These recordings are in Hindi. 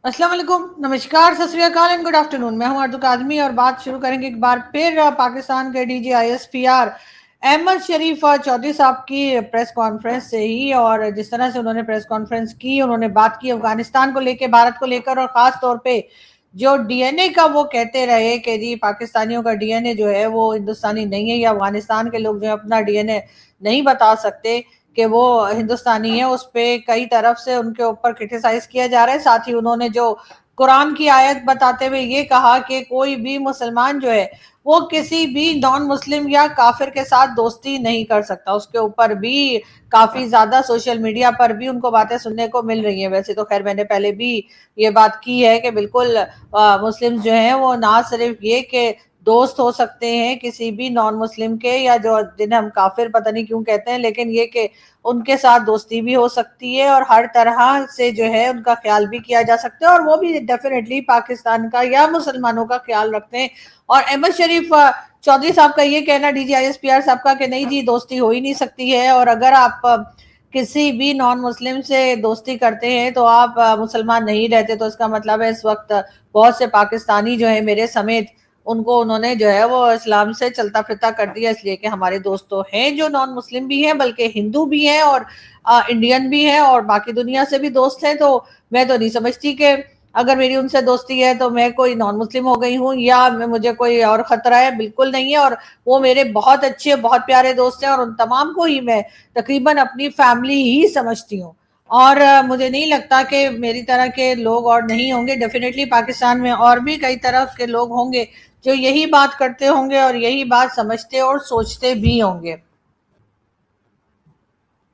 अस्सलाम वालेकुम, नमस्कार, सत श्री अकाल एंड गुड आफ्टरनून। मैं हूं अर्दुक आदमी और बात शुरू करेंगे एक बार फिर पाकिस्तान के डीजी आईएसपीआर अहमद शरीफ चौधरी साहब की प्रेस कॉन्फ्रेंस से ही। और जिस तरह से उन्होंने प्रेस कॉन्फ्रेंस की, उन्होंने बात की अफगानिस्तान को लेकर, भारत को लेकर, और ख़ास तौर पे जो डीएनए का वो कहते रहे कि जी पाकिस्तानियों का डीएनए जो है वो हिंदुस्तानी नहीं है, या अफगानिस्तान के लोग जो है अपना डीएनए नहीं बता सकते कि वो हिंदुस्तानी है। उस पे कई तरफ से उनके ऊपर क्रिटिसाइज किया जा रहा है। साथ ही उन्होंने जो कुरान की आयत बताते हुए ये कहा कि कोई भी मुसलमान जो है वो किसी भी नॉन मुस्लिम या काफिर के साथ दोस्ती नहीं कर सकता। उसके ऊपर भी काफी ज्यादा सोशल मीडिया पर भी उनको बातें सुनने को मिल रही हैं। वैसे तो खैर मैंने पहले भी ये बात की है कि बिल्कुल मुस्लिम जो हैं वो ना सिर्फ ये कि दोस्त हो सकते हैं किसी भी नॉन मुस्लिम के, या जो जिन्हें हम काफिर पता नहीं क्यों कहते हैं, लेकिन ये कि उनके साथ दोस्ती भी हो सकती है और हर तरह से जो है उनका ख्याल भी किया जा सकता है, और वो भी डेफिनेटली पाकिस्तान का या मुसलमानों का ख्याल रखते हैं। और अहमद शरीफ चौधरी साहब का ये कहना, डीजी आईएसपीआर साहब का, कि नहीं जी दोस्ती हो ही नहीं सकती है, और अगर आप किसी भी नॉन मुस्लिम से दोस्ती करते हैं तो आप मुसलमान नहीं रहते। तो इसका मतलब है इस वक्त बहुत से पाकिस्तानी जो है मेरे समेत, उनको उन्होंने जो है वो इस्लाम से चलता फिरता कर दिया, इसलिए कि हमारे दोस्त तो हैं जो नॉन मुस्लिम भी हैं, बल्कि हिंदू भी हैं और इंडियन भी हैं और बाकी दुनिया से भी दोस्त हैं। तो मैं तो नहीं समझती कि अगर मेरी उनसे दोस्ती है तो मैं कोई नॉन मुस्लिम हो गई हूँ या मैं मुझे कोई और खतरा है, बिल्कुल नहीं है। और वो मेरे बहुत अच्छे बहुत प्यारे दोस्त हैं और उन तमाम को ही मैं तकरीबन अपनी फैमिली ही समझती हूँ। और मुझे नहीं लगता कि मेरी तरह के लोग और नहीं होंगे। डेफिनेटली पाकिस्तान में और भी कई तरह के लोग होंगे जो यही बात करते होंगे और यही बात समझते और सोचते भी होंगे।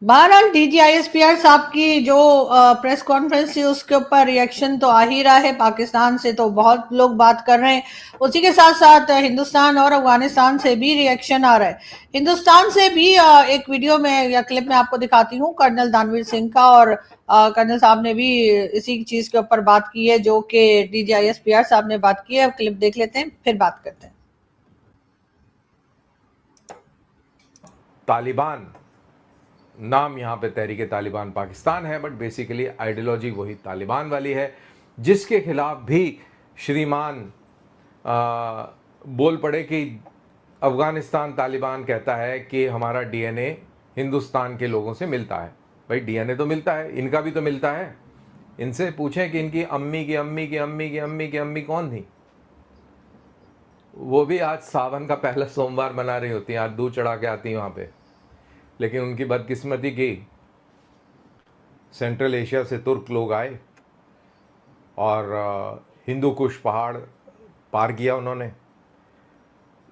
बहरहाल डीजीआईएसपीआर साहब की जो प्रेस कॉन्फ्रेंस थी उसके ऊपर रिएक्शन तो आ ही रहा है। पाकिस्तान से तो बहुत लोग बात कर रहे हैं, उसी के साथ साथ हिंदुस्तान और अफगानिस्तान से भी रिएक्शन आ रहा है। हिंदुस्तान से भी एक वीडियो में या क्लिप में आपको दिखाती हूँ कर्नल दानवीर सिंह का, और कर्नल साहब ने भी इसी चीज के ऊपर बात की है जो कि डीजीआईएसपीआर साहब ने बात की है। क्लिप देख लेते हैं फिर बात करते हैं। तालिबान नाम यहाँ पे तहरीक तालिबान पाकिस्तान है, बट बेसिकली आइडियोलॉजी वही तालिबान वाली है, जिसके खिलाफ भी श्रीमान बोल पड़े कि अफ़गानिस्तान तालिबान कहता है कि हमारा डीएनए हिंदुस्तान के लोगों से मिलता है। भाई डीएनए तो मिलता है, इनका भी तो मिलता है। इनसे पूछें कि इनकी अम्मी की अम्मी की अम्मी की अम्मी की अम्मी कौन थी। वो भी आज सावन का पहला सोमवार मना रही होती हैं, आज दूध चढ़ा के आती हैं वहाँ पे। लेकिन उनकी बदकिस्मती की सेंट्रल एशिया से तुर्क लोग आए और हिंदू कुश पहाड़ पार किया उन्होंने,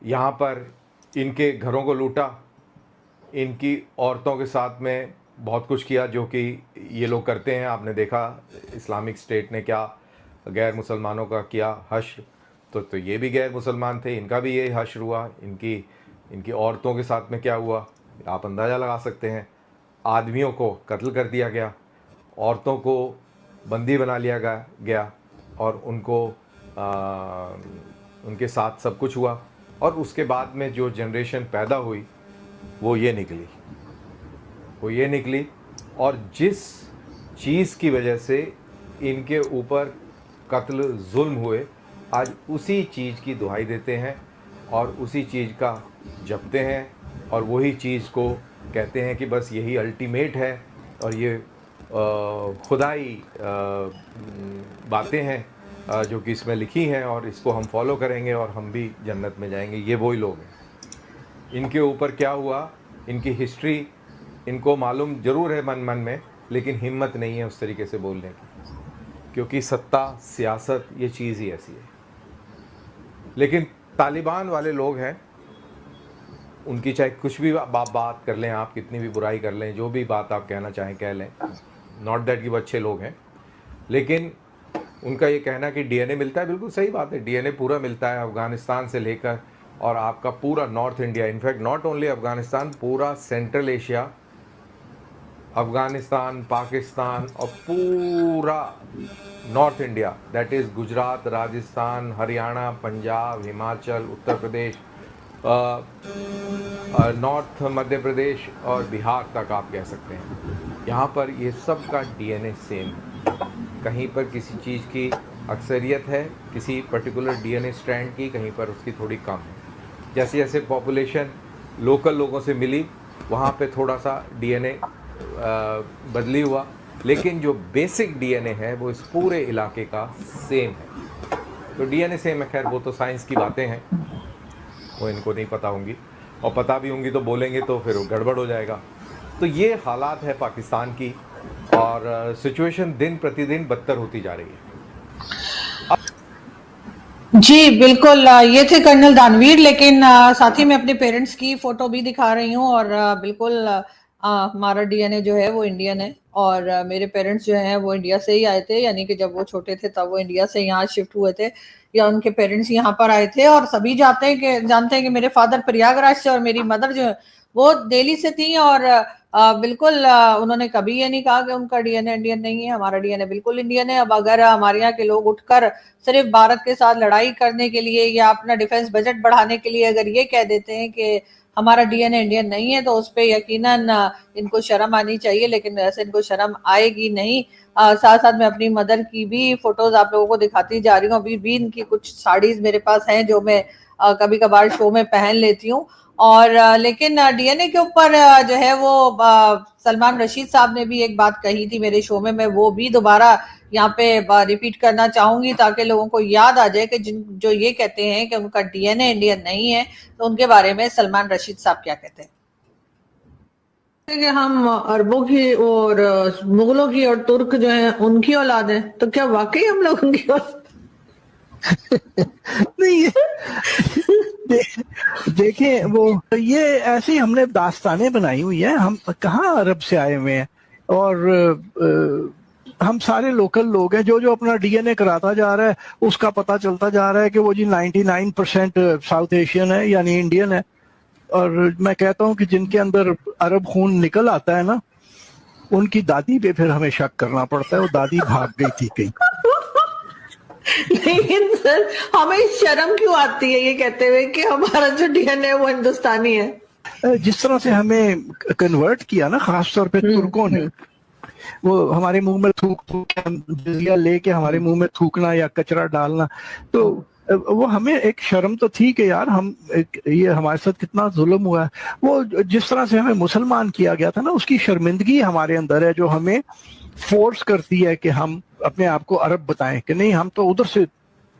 यहाँ पर इनके घरों को लूटा, इनकी औरतों के साथ में बहुत कुछ किया जो कि ये लोग करते हैं। आपने देखा इस्लामिक स्टेट ने क्या गैर मुसलमानों का किया हश्र, तो ये भी गैर मुसलमान थे, इनका भी ये हश्र हुआ। इनकी औरतों के साथ में क्या हुआ आप अंदाज़ा लगा सकते हैं। आदमियों को कत्ल कर दिया गया, औरतों को बंदी बना लिया गया और उनके साथ सब कुछ हुआ। और उसके बाद में जो जनरेशन पैदा हुई वो ये निकली। और जिस चीज़ की वजह से इनके ऊपर कत्ल जुल्म हुए, आज उसी चीज़ की दुहाई देते हैं और उसी चीज़ का जपते हैं और वही चीज़ को कहते हैं कि बस यही अल्टीमेट है और ये खुदाई बातें हैं जो कि इसमें लिखी हैं और इसको हम फॉलो करेंगे और हम भी जन्नत में जाएंगे। ये वही लोग हैं। इनके ऊपर क्या हुआ, इनकी हिस्ट्री इनको मालूम ज़रूर है मन मन में, लेकिन हिम्मत नहीं है उस तरीके से बोलने की, क्योंकि सत्ता सियासत ये चीज़ ही ऐसी है। लेकिन तालिबान वाले लोग हैं, उनकी चाहे कुछ भी बात कर लें, आप कितनी भी बुराई कर लें, जो भी बात आप कहना चाहें कह लें, नॉट दैट कि वो अच्छे लोग हैं, लेकिन उनका ये कहना कि डीएनए मिलता है, बिल्कुल सही बात है। डीएनए पूरा मिलता है अफ़गानिस्तान से लेकर और आपका पूरा north India, in fact not only Afghanistan, पूरा सेंट्रल एशिया, अफ़गानिस्तान, पाकिस्तान और पूरा north India, that is Gujarat, Rajasthan, Haryana, Punjab, Himachal, Uttar Pradesh, north Madhya Pradesh और बिहार तक आप कह सकते हैं। यहाँ पर ये सब का डीएनए सेम है। कहीं पर किसी चीज़ की अक्सरियत है, किसी पर्टिकुलर डीएनए स्ट्रैंड की, कहीं पर उसकी थोड़ी कम है। जैसे जैसे पॉपुलेशन लोकल लोगों से मिली, वहाँ पे थोड़ा सा डीएनए बदली हुआ, लेकिन जो बेसिक डीएनए है वो इस पूरे इलाके का सेम है। तो डीएनए सेम है, खैर वो तो साइंस की बातें हैं, वो इनको नहीं पता होंगी, और पता भी होंगी तो बोलेंगे तो फिर गड़बड़ हो जाएगा। तो ये हालात है पाकिस्तान की, और सिचुएशन दिन प्रतिदिन बदतर होती जा रही है। जी बिल्कुल, ये थे कर्नल दानवीर, लेकिन साथ ही मैं अपने पेरेंट्स की फोटो भी दिखा रही हूँ, और बिल्कुल हमारा डीएनए जो है वो इंडियन है, और मेरे पेरेंट्स जो हैं वो इंडिया से ही आए थे, यानी कि जब वो छोटे थे तब वो इंडिया से यहाँ शिफ्ट हुए थे, या उनके पेरेंट्स यहाँ पर आए थे। और सभी जानते हैं कि मेरे फादर प्रयागराज से और मेरी मदर जो है वो दिल्ली से थी, और बिल्कुल उन्होंने कभी ये नहीं कहा कि उनका डीएनए इंडियन नहीं है। हमारा डीएनए बिल्कुल इंडियन है। अब अगर हमारे यहाँ के लोग उठकर सिर्फ भारत के साथ लड़ाई करने के लिए या अपना डिफेंस बजट बढ़ाने के लिए अगर ये कह देते हैं कि हमारा डीएनए इंडियन नहीं है, तो उस पर यकीनन इनको शर्म आनी चाहिए, लेकिन वैसे इनको शर्म आएगी नहीं। साथ साथ मैं अपनी मदर की भी फोटोज आप लोगों को दिखाती जा रही हूँ। अभी भी इनकी कुछ साड़ीज मेरे पास हैं जो मैं कभी कभार शो में पहन लेती हूँ। और लेकिन डीएनए के ऊपर जो है वो सलमान रशीद साहब ने भी एक बात कही थी मेरे शो में, मैं वो भी दोबारा यहाँ पे रिपीट करना चाहूंगी ताकि लोगों को याद आ जाए कि जो ये कहते हैं कि उनका डीएनए इंडियन नहीं है, तो उनके बारे में सलमान रशीद साहब क्या कहते हैं। कि हम अरबों की और मुगलों की और तुर्क जो है उनकी औलाद है, तो क्या वाकई हम लोग उनकी औलाद? नहीं देखिए वो ये ऐसी हमने दास्तानें बनाई हुई है, हम कहाँ अरब से आए हुए हैं, और हम सारे लोकल लोग हैं। जो जो अपना डीएनए कराता जा रहा है उसका पता चलता जा रहा है कि वो जी 99% साउथ एशियन है, यानी इंडियन है। और मैं कहता हूँ कि जिनके अंदर अरब खून निकल आता है ना, उनकी दादी पे फिर हमें शक करना पड़ता है, वो दादी भाग गई थी कहीं। लेकिन सर हमें शर्म क्यों आती है ये कहते हुए कि हमारा जो डीएनए वो हिंदुस्तानी है? जिस तरह से हमें कन्वर्ट किया ना, खासतौर पे तुर्कों ने, वो हमारे मुंह में थूक के जजिया लेके हमारे मुंह में थूकना या कचरा डालना, तो वो हमें एक शर्म तो थी कि यार हम ये हमारे साथ कितना जुल्म हुआ है। वो जिस तरह से हमें मुसलमान किया गया था ना, उसकी शर्मिंदगी हमारे अंदर है, जो हमें फोर्स करती है कि हम अपने आप को अरब बताएं कि नहीं, हम तो उधर से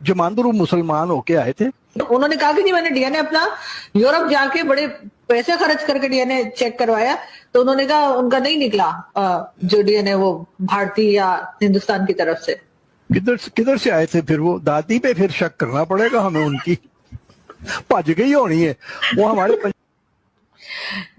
जमांदरू मुसलमान होके आए थे। उन्होंने कहा कि जी मैंने डीएनए अपना यूरोप जाके बड़े पैसे खर्च करके डीएनए चेक करवाया, तो उन्होंने कहा उनका नहीं निकला जो डीएनए वो भारतीय या हिंदुस्तान की तरफ से। किधर से आए थे फिर? वो दादी पे फिर शक करना पड़ेगा हमें, उनकी भज गई होनी है वो हमारे।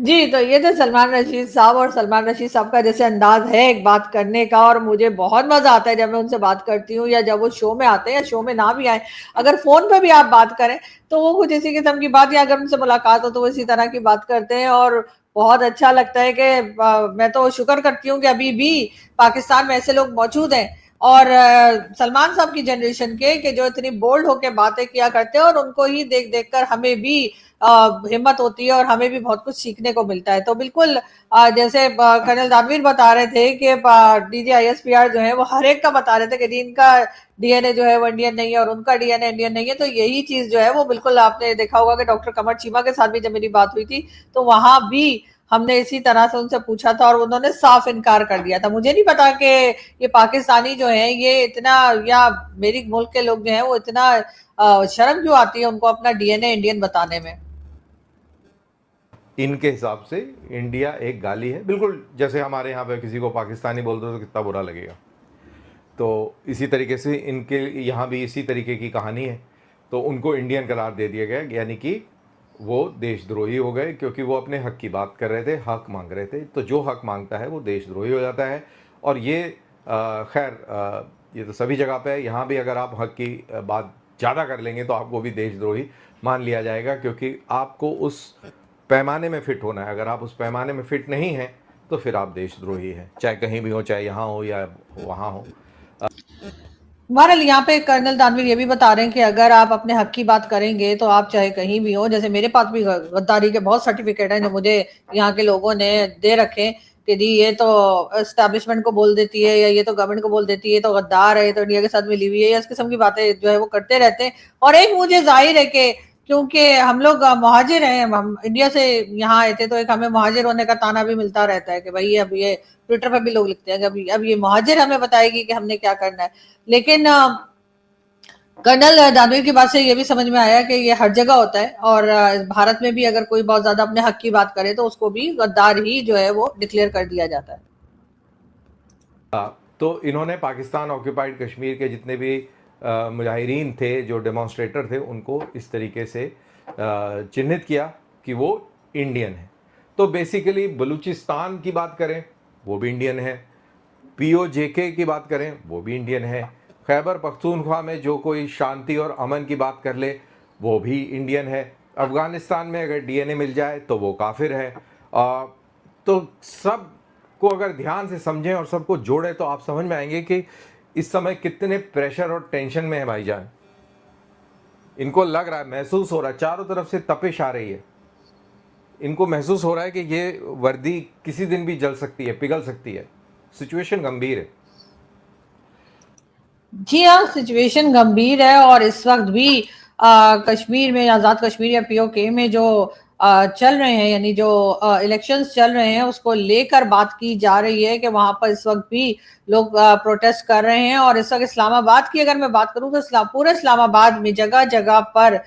जी, तो ये थे सलमान रशीद साहब, और सलमान रशीद साहब का जैसे अंदाज है एक बात करने का, और मुझे बहुत मजा आता है जब मैं उनसे बात करती हूँ, या जब वो शो में आते हैं या शो में ना भी आए, अगर फोन पे भी आप बात करें तो वो कुछ इसी किस्म की बात, या अगर उनसे मुलाकात हो तो वो इसी तरह की बात करते हैं। और बहुत अच्छा लगता है कि मैं तो शुक्र करती हूँ कि अभी भी पाकिस्तान में ऐसे लोग मौजूद हैं, और सलमान साहब की जनरेशन के कि जो इतनी बोल्ड होकर बातें किया करते हैं, और उनको ही देख देख कर हमें भी हिम्मत होती है और हमें भी बहुत कुछ सीखने को मिलता है। तो बिल्कुल जैसे कर्नल दानवीर बता रहे थे कि DGISPR जो है वो हर एक का बता रहे थे कि इनका डीएनए जो है वो इंडियन नहीं है और उनका डीएनए इंडियन नहीं है। तो यही चीज जो है वो बिल्कुल आपने देखा होगा कि डॉक्टर कमर चीमा के साथ भी जब मेरी बात हुई थी तो वहां भी हमने इसी तरह से उनसे पूछा था और उन्होंने साफ इनकार कर दिया था। मुझे नहीं पता कि ये पाकिस्तानी जो है ये इतना, या मेरी मुल्क के लोग जो है वो इतना शर्म क्यों आती है उनको अपना डीएनए इंडियन बताने में। इनके हिसाब से इंडिया एक गाली है, बिल्कुल जैसे हमारे यहाँ पे किसी को पाकिस्तानी बोल दो तो कितना बुरा लगेगा। तो इसी तरीके से इनके यहाँ भी इसी तरीके की कहानी है। तो उनको इंडियन करार दे दिया गया, यानी कि वो देशद्रोही हो गए, क्योंकि वो अपने हक की बात कर रहे थे, हक मांग रहे थे। तो जो हक मांगता है वो देशद्रोही हो जाता है। और ये खैर ये तो सभी जगह पे है, यहाँ भी अगर आप हक की बात ज़्यादा कर लेंगे तो आपको भी देशद्रोही मान लिया जाएगा, क्योंकि आपको उस पैमाने में फिट होना है। अगर आप उस पैमाने में फिट नहीं हैं तो फिर आप देशद्रोही हैं, चाहे कहीं भी हो, चाहे यहाँ हो या वहाँ हो। बहरहाल यहाँ पे कर्नल दानवीर ये भी बता रहे हैं कि अगर आप अपने हक की बात करेंगे तो आप चाहे कहीं भी हो, जैसे मेरे पास भी गद्दारी के बहुत सर्टिफिकेट हैं जो मुझे यहाँ के लोगों ने दे रखे कि जी ये तो एस्टैब्लिशमेंट को बोल देती है, या ये तो गवर्नमेंट को बोल देती है, ये तो गद्दार है, ये तो इंडिया के साथ मिली हुई है, या इस किस्म की बातें जो है वो करते रहते हैं। और एक मुझे जाहिर है कि क्योंकि हम लोग मुहाजिर हैं, हम इंडिया से यहाँ आए थे, तो एक हमें मुहाजिर होने का ताना भी मिलता रहता है कि भाई अब ये ट्विटर पर भी लोग लिखते हैं कि अब ये मुहाजिर हमें बताएगी कि हमने क्या करना है। लेकिन कर्नल दानवीर की बात से ये भी समझ में आया कि ये हर जगह होता है, और भारत में भी अगर कोई बहुत ज्यादा अपने हक की बात करे तो उसको भी गद्दार ही जो है वो डिक्लेयर कर दिया जाता है। तो इन्होंने पाकिस्तान ऑक्यूपाइड कश्मीर के जितने भी मुजाहिरीन थे, जो डेमोन्स्ट्रेटर थे, उनको इस तरीके से चिन्हित किया कि वो इंडियन है। तो बेसिकली बलूचिस्तान की बात करें वो भी इंडियन है, POJK की बात करें वो भी इंडियन है, खैबर पख्तूनख्वा में जो कोई शांति और अमन की बात कर ले वो भी इंडियन है, अफ़गानिस्तान में अगर DNA मिल जाए तो वो काफिर है। तो सब को अगर ध्यान से समझें और सबको जोड़ें तो आप समझ में आएंगे कि इस समय कितने प्रेशर और टेंशन में है भाईजान। इनको लग रहा है, महसूस हो रहा है, चारों तरफ से तपिश आ रही है, इनको महसूस हो रहा है कि ये वर्दी किसी दिन भी जल सकती है, पिघल सकती है। सिचुएशन गंभीर है। जी हाँ, सिचुएशन गंभीर है, और इस वक्त भी कश्मीर में, आज़ाद कश्मीर या POK में जो चल रहे हैं, यानी जो इलेक्शंस चल रहे हैं, उसको लेकर बात की जा रही है कि वहां पर इस वक्त भी लोग प्रोटेस्ट कर रहे हैं। और इस वक्त इस्लामाबाद की अगर मैं बात करूं तो पूरे इस्लामाबाद में जगह जगह पर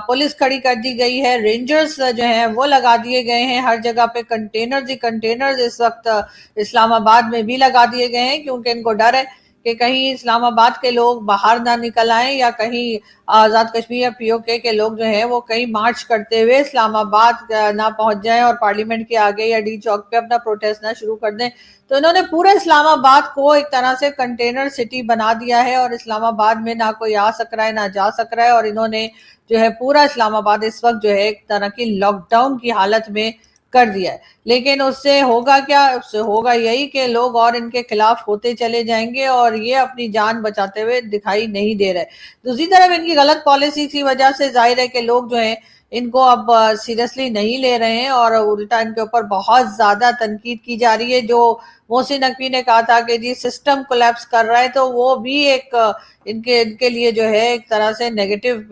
पुलिस खड़ी कर दी गई है, रेंजर्स जो हैं वो लगा दिए गए हैं, हर जगह पे कंटेनर्स ही कंटेनर्स इस वक्त इस्लामाबाद में भी लगा दिए गए हैं, क्योंकि इनको डर है कि कहीं इस्लामाबाद के लोग बाहर ना निकल आए, या कहीं आज़ाद कश्मीर या POK के लोग जो हैं वो कहीं मार्च करते हुए इस्लामाबाद ना पहुंच जाएं और पार्लियामेंट के आगे या D चौक पे अपना प्रोटेस्ट ना शुरू कर दें। तो इन्होंने पूरे इस्लामाबाद को एक तरह से कंटेनर सिटी बना दिया है, और इस्लामाबाद में ना कोई आ सक रहा है ना जा सक रहा है, और इन्होंने जो है पूरा इस्लामाबाद इस वक्त जो है एक तरह की लॉकडाउन की हालत में कर दिया है। लेकिन उससे होगा क्या? उससे होगा यही कि लोग और इनके खिलाफ होते चले जाएंगे, और ये अपनी जान बचाते हुए दिखाई नहीं दे रहे। दूसरी तरफ इनकी गलत पॉलिसी की वजह से जाहिर है कि लोग जो हैं इनको अब सीरियसली नहीं ले रहे हैं, और उल्टा इनके ऊपर बहुत ज्यादा तनकीद की जा रही है। जो मोहसिन नकवी ने कहा था कि जी सिस्टम कोलैप्स कर रहा है, तो वो भी एक इनके लिए जो है एक तरह से नेगेटिव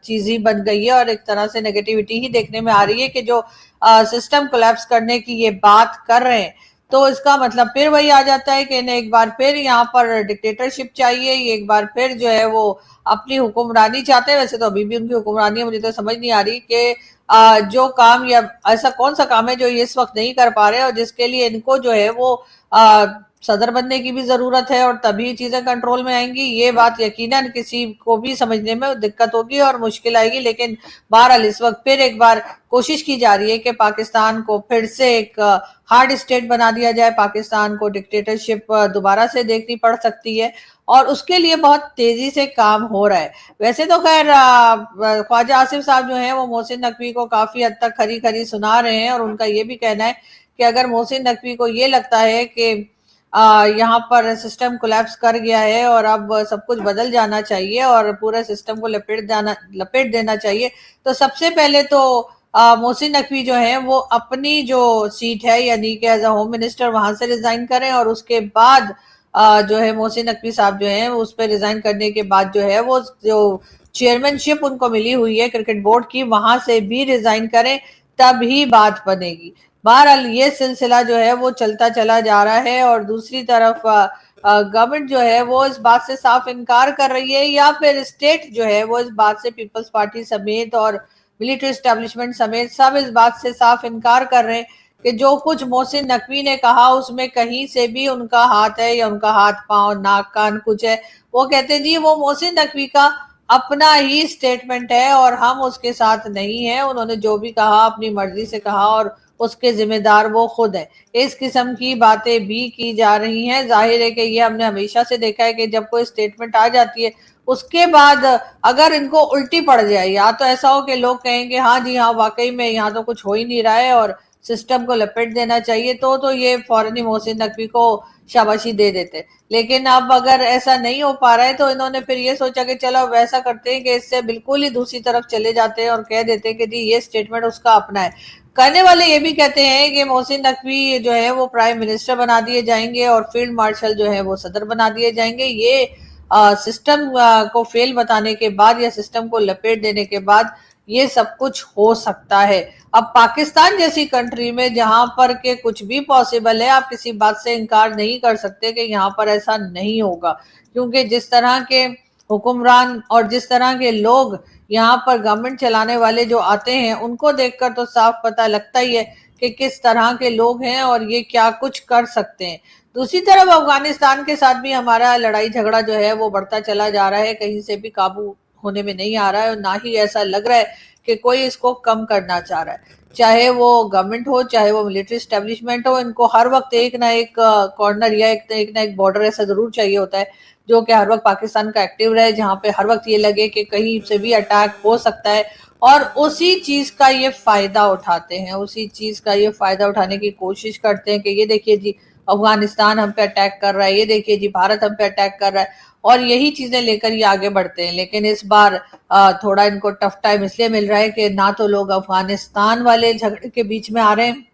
चीज ही बन गई है, और एक तरह से नेगेटिविटी ही देखने में आ रही है कि जो सिस्टम कोलैप्स करने की ये बात कर रहे हैं। तो इसका मतलब फिर वही आ जाता है कि इन्हें एक बार फिर यहाँ पर डिक्टेटरशिप चाहिए, ये एक बार फिर जो है वो अपनी हुक्मरानी चाहते हैं। वैसे तो अभी भी उनकी हुक्मरानी है, मुझे तो समझ नहीं आ रही कि जो काम, या ऐसा कौन सा काम है जो ये इस वक्त नहीं कर पा रहे, और जिसके लिए इनको जो है वो सदर बनने की भी जरूरत है, और तभी चीजें कंट्रोल में आएंगी। ये बात यकीनन किसी को भी समझने में दिक्कत होगी और मुश्किल आएगी। लेकिन बहरहाल इस वक्त फिर एक बार कोशिश की जा रही है कि पाकिस्तान को फिर से एक हार्ड स्टेट बना दिया जाए, पाकिस्तान को डिक्टेटरशिप दोबारा से देखनी पड़ सकती है, और उसके लिए बहुत तेजी से काम हो रहा है। वैसे तो खैर ख्वाजा आसिफ साहब जो हैं वो मोहसिन नकवी को काफी हद तक खरी खरी सुना रहे हैं, और उनका ये भी कहना है कि अगर मोहसिन नकवी को ये लगता है कि यहाँ पर सिस्टम कोलैप्स कर गया है और अब सब कुछ बदल जाना चाहिए और पूरे सिस्टम को लपेट देना चाहिए, तो सबसे पहले तो मोहसिन नकवी जो है वो अपनी जो सीट है, यानी कि एज अ होम मिनिस्टर, वहां से रिजाइन करें, और उसके बाद जो है मोहसिन नकवी साहब जो है उस पर रिजाइन करने के बाद जो है वो जो चेयरमैनशिप उनको मिली हुई है क्रिकेट बोर्ड की, वहां से भी रिजाइन करें, तब ही बात बनेगी। बहरहाल ये सिलसिला जो है वो चलता चला जा रहा है, और दूसरी तरफ गवर्नमेंट जो है वो इस बात से साफ इनकार कर रही है, या फिर स्टेट जो है वो इस बात से, पीपल्स पार्टी समेत और मिलिट्री एस्टेब्लिशमेंट समेत सब इस बात से साफ इनकार कर रहे हैं कि जो कुछ मोहसिन नकवी ने कहा उसमें कहीं से भी उनका हाथ है, या उनका हाथ पांव नाक कान कुछ है। वो कहते हैं जी वो मोहसिन नकवी का अपना ही स्टेटमेंट है और हम उसके साथ नहीं है, उन्होंने जो भी कहा अपनी मर्जी से कहा और उसके जिम्मेदार वो खुद है। इस किस्म की बातें भी की जा रही हैं। जाहिर है कि ये हमने हमेशा से देखा है कि जब कोई स्टेटमेंट आ जाती है उसके बाद अगर इनको उल्टी पड़ जाए, या तो ऐसा हो कि लोग कहेंगे हाँ जी हाँ वाकई में यहाँ तो कुछ हो ही नहीं रहा है और सिस्टम को लपेट देना चाहिए तो ये फौरन ही मोहसिन नकवी को शाबाशी दे देते। लेकिन अब अगर ऐसा नहीं हो पा रहा है तो इन्होंने फिर ये सोचा कि चलो वैसा करते हैं कि इससे बिल्कुल ही दूसरी तरफ चले जाते हैं और कह देते हैं कि जी ये स्टेटमेंट उसका अपना है। करने वाले ये भी कहते हैं कि मोहसिन नकवी जो है वो प्राइम मिनिस्टर बना दिए जाएंगे और फील्ड मार्शल जो है वो सदर बना दिए जाएंगे। ये सिस्टम को फेल बताने के बाद या सिस्टम को लपेट देने के बाद ये सब कुछ हो सकता है। अब पाकिस्तान जैसी कंट्री में जहां पर के कुछ भी पॉसिबल है, आप किसी बात से इनकार नहीं कर सकते कि यहाँ पर ऐसा नहीं होगा, क्योंकि जिस तरह के हुक्मरान और जिस तरह के लोग यहाँ पर गवर्नमेंट चलाने वाले जो आते हैं उनको देखकर तो साफ पता लगता ही है कि किस तरह के लोग हैं और ये क्या कुछ कर सकते हैं। दूसरी तरफ अफगानिस्तान के साथ भी हमारा लड़ाई झगड़ा जो है वो बढ़ता चला जा रहा है, कहीं से भी काबू होने में नहीं आ रहा है और ना ही ऐसा लग रहा है कि कोई इसको कम करना चाह रहा है। चाहे वो गवर्नमेंट हो, चाहे वो मिलिट्री स्टैब्लिशमेंट हो, इनको हर वक्त एक ना एक कॉर्नर या एक ना एक बॉर्डर ऐसा जरूर चाहिए होता है जो कि हर वक्त पाकिस्तान का एक्टिव रहे, जहां पे हर वक्त ये लगे कि कहीं से भी अटैक हो सकता है। और उसी चीज का ये फायदा उठाते हैं, उसी चीज का ये फायदा उठाने की कोशिश करते हैं कि ये देखिए जी अफगानिस्तान हम पे अटैक कर रहा है, ये देखिए जी भारत हम पे अटैक कर रहा है, और यही चीजें लेकर ये आगे बढ़ते हैं। लेकिन इस बार थोड़ा इनको टफ टाइम इसलिए मिल रहा है कि ना तो लोग अफगानिस्तान वाले झगड़े के बीच में आ रहे हैं,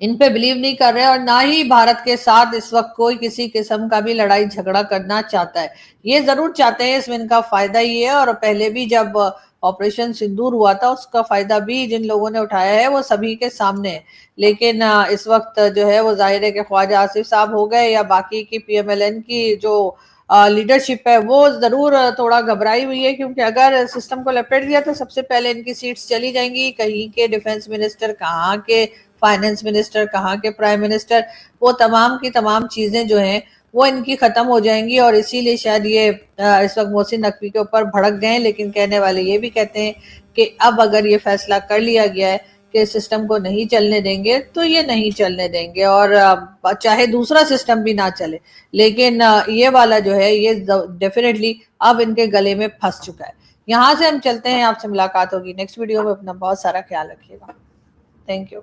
इन पे बिलीव नहीं कर रहे, और ना ही भारत के साथ इस वक्त कोई किसी किस्म का भी लड़ाई झगड़ा करना चाहता है। ये जरूर चाहते हैं, इसमें इनका फायदा ही है, और पहले भी जब ऑपरेशन सिंदूर हुआ था उसका फायदा भी जिन लोगों ने उठाया है वो सभी के सामने है। लेकिन इस वक्त जो है वो जाहिर है कि ख्वाजा आसिफ साहब हो गए या बाकी की PMLN की जो लीडरशिप है वो जरूर थोड़ा घबराई हुई है, क्योंकि अगर सिस्टम को लपेट दिया तो सबसे पहले इनकी सीट्स चली जाएंगी। कहीं के डिफेंस मिनिस्टर, कहाँ के फाइनेंस मिनिस्टर, कहाँ के प्राइम मिनिस्टर, वो तमाम की तमाम चीजें जो हैं वो इनकी खत्म हो जाएंगी। और इसीलिए शायद ये इस वक्त मोहसिन नकवी के ऊपर भड़क गए। लेकिन कहने वाले ये भी कहते हैं कि अब अगर ये फैसला कर लिया गया है कि सिस्टम को नहीं चलने देंगे तो ये नहीं चलने देंगे, और चाहे दूसरा सिस्टम भी ना चले, लेकिन ये वाला जो है ये डेफिनेटली अब इनके गले में फंस चुका है। यहाँ से हम चलते हैं, आपसे मुलाकात होगी नेक्स्ट वीडियो में। अपना बहुत सारा ख्याल रखिएगा। Thank you.